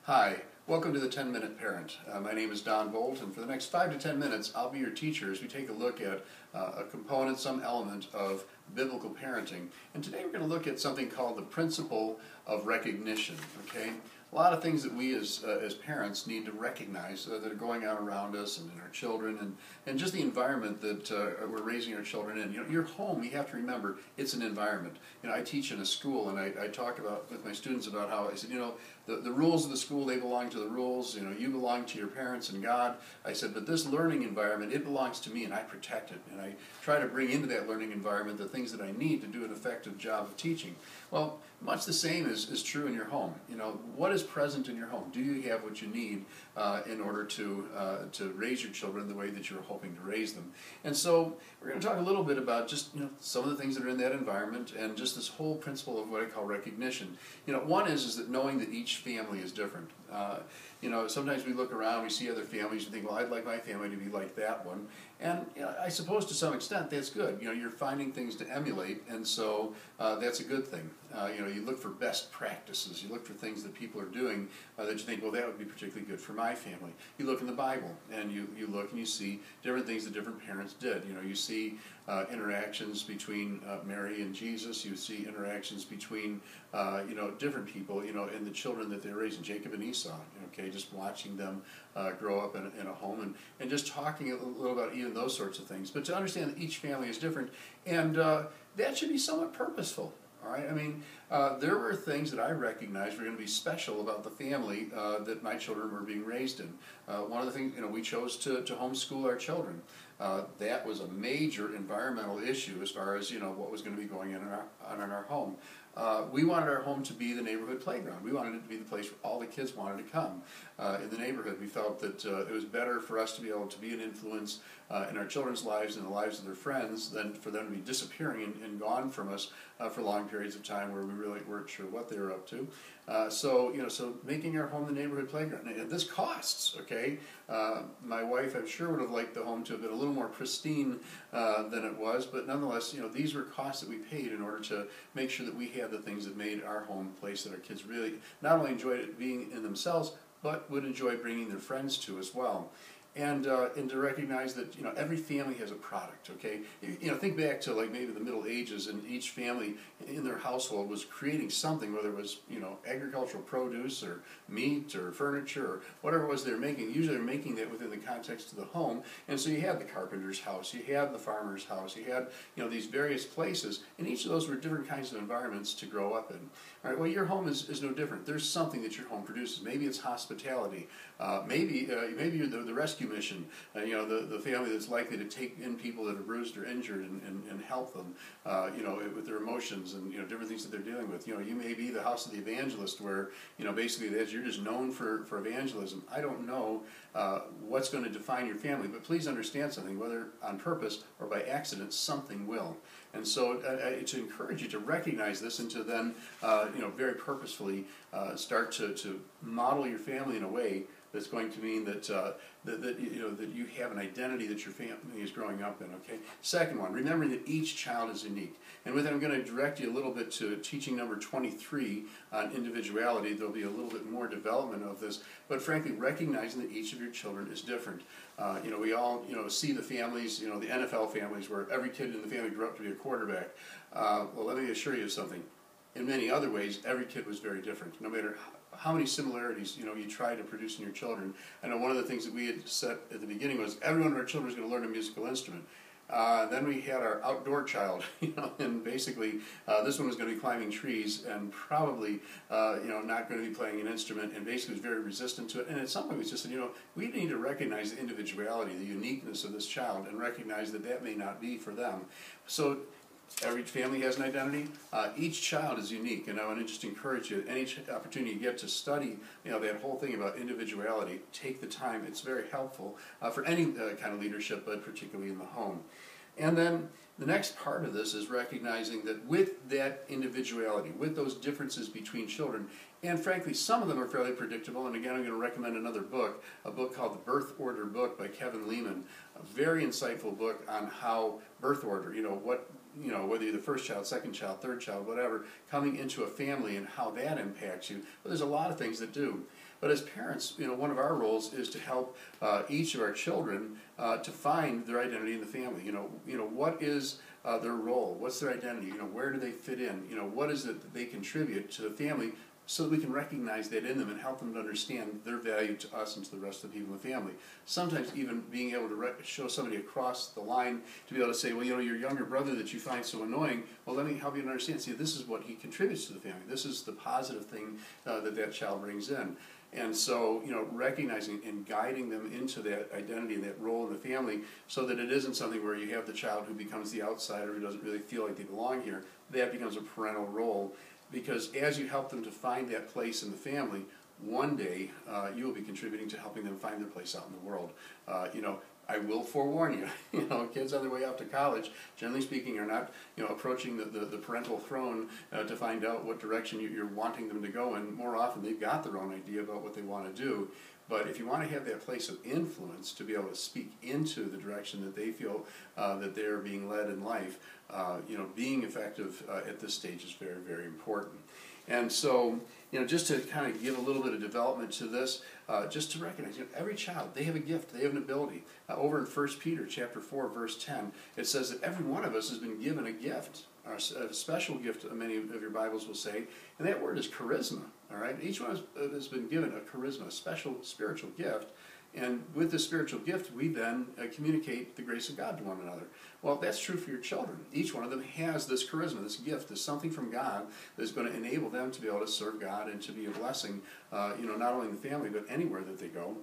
Hi, welcome to the 10-Minute Parent. My name is Don Bolt, and for the next 5 to 10 minutes, I'll be your teacher as we take a look at a component, some element of biblical parenting. And today we're going to look at something called the principle of recognition. Okay, a lot of things that we as parents need to recognize that are going on around us and in our children, and just the environment that we're raising our children in. You know, your home, you have to remember, it's an environment. You know, I teach in a school, and I talk about with my students about how I said, you know, the rules of the school, they belong to the rules. You know, you belong to your parents and God. I said, but this learning environment, it belongs to me, and I protect it. And I try to bring into that learning environment the things that I need to do an effective job of teaching. Well, much the same is true in your home. You know, what is present in your home? Do you have what you need in order to raise your children the way that you're hoping to raise them? And so we're going to talk a little bit about just, you know, some of the things that are in that environment and just this whole principle of what I call recognition. You know, one is that knowing that each family is different. You know, sometimes we look around, we see other families, and think, well, I'd like my family to be like that one. And you know, I suppose to some extent that's good. You know, you're finding things to emulate, and so that's a good thing. You know, you look for best practices. You look for things that people are doing that you think, well, that would be particularly good for my family. You look in the Bible, and you look and you see different things that different parents did. You know, you see interactions between Mary and Jesus. You see interactions between you know, different people. You know, and the children that they're raising, Jacob and Esau. Okay, just watching them grow up in a home, and just talking a little about even those sorts of things. But to understand that each family is different, and that should be somewhat purposeful. All right, I mean, there were things that I recognized were going to be special about the family that my children were being raised in. One of the things, you know, we chose to homeschool our children. That was a major environmental issue as far as, you know, what was going to be going on in our home. We wanted our home to be the neighborhood playground. We wanted it to be the place where all the kids wanted to come in the neighborhood. We felt that it was better for us to be able to be an influence in our children's lives and the lives of their friends than for them to be disappearing and gone from us for long periods of time where we really weren't sure what they were up to. So, you know, so making our home the neighborhood playground. And this costs, okay? My wife, I'm sure, would have liked the home to have been a little more pristine than it was, but nonetheless, you know, these were costs that we paid in order to make sure that we had the things that made our home a place that our kids really not only enjoyed it being in themselves, but would enjoy bringing their friends to as well. And to recognize that, you know, every family has a product, okay? You know, think back to like maybe the Middle Ages, and each family in their household was creating something, whether it was, you know, agricultural produce or meat or furniture or whatever it was they're making. Usually they're making that within the context of the home. And so you had the carpenter's house, you had the farmer's house, you had, you know, these various places, and each of those were different kinds of environments to grow up in. All right, well, your home is no different. There's something that your home produces. Maybe it's hospitality. Maybe you're the rescue mission, you know, the family that's likely to take in people that are bruised or injured and help them, you know, with their emotions and, you know, different things that they're dealing with. You know, you may be the house of the evangelist where, you know, basically you're just known for evangelism. I don't know what's going to define your family, but please understand something, whether on purpose or by accident, something will. And so to encourage you to recognize this and to then, you know, very purposefully start to model your family in a way that's going to mean that you know, that you have an identity that your family is growing up in. Okay. Second one, remembering that each child is unique. And with that, I'm going to direct you a little bit to teaching number 23 on individuality. There'll be a little bit more development of this, but frankly, recognizing that each of your children is different. You know, we all, you know, see the families, you know, the NFL families where every kid in the family grew up to be a quarterback. Well, let me assure you of something. In many other ways, every kid was very different. No matter how many similarities, you know, you try to produce in your children. I know one of the things that we had set at the beginning was every one of our children was going to learn a musical instrument. Then we had our outdoor child, you know, and basically this one was going to be climbing trees and probably, you know, not going to be playing an instrument, and basically was very resistant to it. And at some point we just said, you know, we need to recognize the individuality, the uniqueness of this child, and recognize that that may not be for them. So every family has an identity. Each child is unique, and I want to just encourage you, any opportunity you get to study, you know, that whole thing about individuality, take the time. It's very helpful for any kind of leadership, but particularly in the home. And then the next part of this is recognizing that with that individuality, with those differences between children, and frankly, some of them are fairly predictable. And again, I'm going to recommend another book, a book called The Birth Order Book by Kevin Leman, a very insightful book on how birth order, you know, what, you know, whether you're the first child, second child, third child, whatever, coming into a family and how that impacts you. But there's a lot of things that do. But as parents, one of our roles is to help each of our children to find their identity in the family. What is their role? What's their identity? Where do they fit in? What is it that they contribute to the family, so that we can recognize that in them and help them to understand their value to us and to the rest of the people in the family. Sometimes even being able to show somebody across the line to be able to say, well, your younger brother that you find so annoying, well, let me help you to understand. See, this is what he contributes to the family. This is the positive thing that child brings in. And so, recognizing and guiding them into that identity and that role in the family, so that it isn't something where you have the child who becomes the outsider, who doesn't really feel like they belong here. That becomes a parental role. Because as you help them to find that place in the family, one day you will be contributing to helping them find their place out in the world. I will forewarn you, kids on their way off to college, generally speaking, are not, approaching the parental throne to find out what direction you're wanting them to go in. More often, they've got their own idea about what they want to do. But if you want to have that place of influence to be able to speak into the direction that they feel that they're being led in life, being effective at this stage is very, very important. And so, just to kind of give a little bit of development to this, just to recognize, every child, they have a gift, they have an ability. Over in 1 Peter chapter 4, verse 10, it says that every one of us has been given a gift, a special gift, many of your Bibles will say, and that word is charisma, all right? Each one has been given a charisma, a special spiritual gift, and with the spiritual gift, we then communicate the grace of God to one another. Well, that's true for your children. Each one of them has this charisma, this gift, this something from God that's going to enable them to be able to serve God and to be a blessing, not only in the family, but anywhere that they go.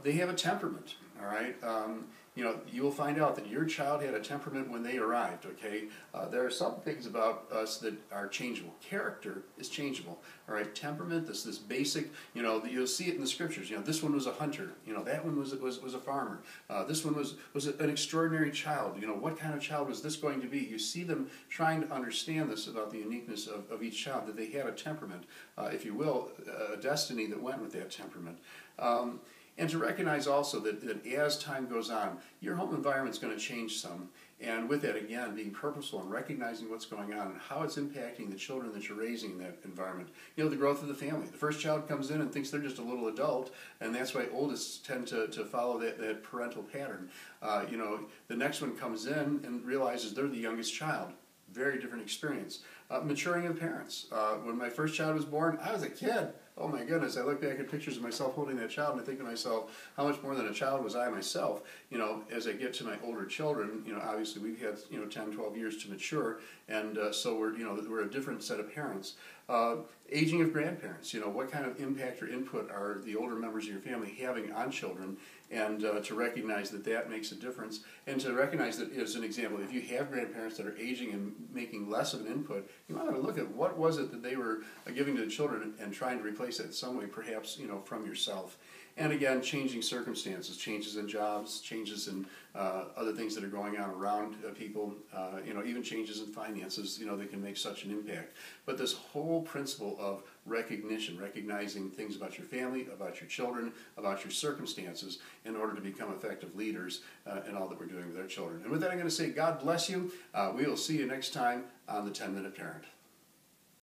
They have a temperament, all right? You will find out that your child had a temperament when they arrived, okay? There are some things about us that are changeable. Character is changeable, all right? Temperament, this basic, you'll see it in the scriptures. This one was a hunter. That one was a farmer. This one was an extraordinary child. What kind of child was this going to be? You see them trying to understand this about the uniqueness of each child, that they had a temperament, if you will, a destiny that went with that temperament. And to recognize also that as time goes on, your home environment is going to change some. And with that, again, being purposeful and recognizing what's going on and how it's impacting the children that you're raising in that environment. The growth of the family. The first child comes in and thinks they're just a little adult, and that's why oldest tend to follow that parental pattern. The next one comes in and realizes they're the youngest child. Very different experience. Maturing of parents. When my first child was born, I was a kid. Oh my goodness, I look back at pictures of myself holding that child and I think to myself, how much more than a child was I myself? As I get to my older children, obviously we've had 10, 12 years to mature, and so we're a different set of parents. Aging of grandparents, what kind of impact or input are the older members of your family having on children, and to recognize that makes a difference, and to recognize that, as an example, if you have grandparents that are aging and making less of an input, you want to look at what was it that they were giving to the children and trying to replace it in some way, perhaps from yourself. And again, changing circumstances, changes in jobs, changes in other things that are going on around people, even changes in finances, that can make such an impact. But this whole principle of recognition, recognizing things about your family, about your children, about your circumstances, in order to become effective leaders in all that we're doing with our children. And with that, I'm going to say God bless you. We will see you next time on the 10-Minute Parent.